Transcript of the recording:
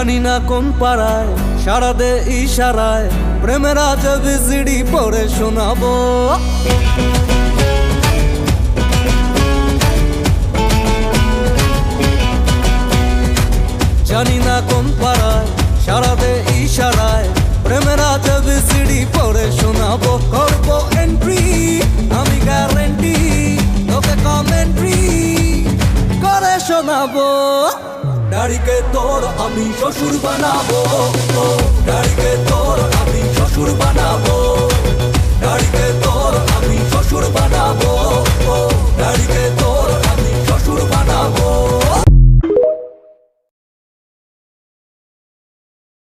জানি না কোন পাড়ায় সারা দে ইশারায় প্রেমের আজব জিডি পড়ে শোনাবো। জানি না কোন পাড়ায় সারা দে ইশারায় প্রেমের আজব জিডি পড়ে শোনাবো। করবো এন্ট্রি আমি গ্যারেন্টি, তোকে কমেন্ট্রি করে শোনাবো। ডাড়িকে তোর আমি শ্বশুর বানাবো, ডাড়িকে তোর আমি শ্বশুর বানাবো।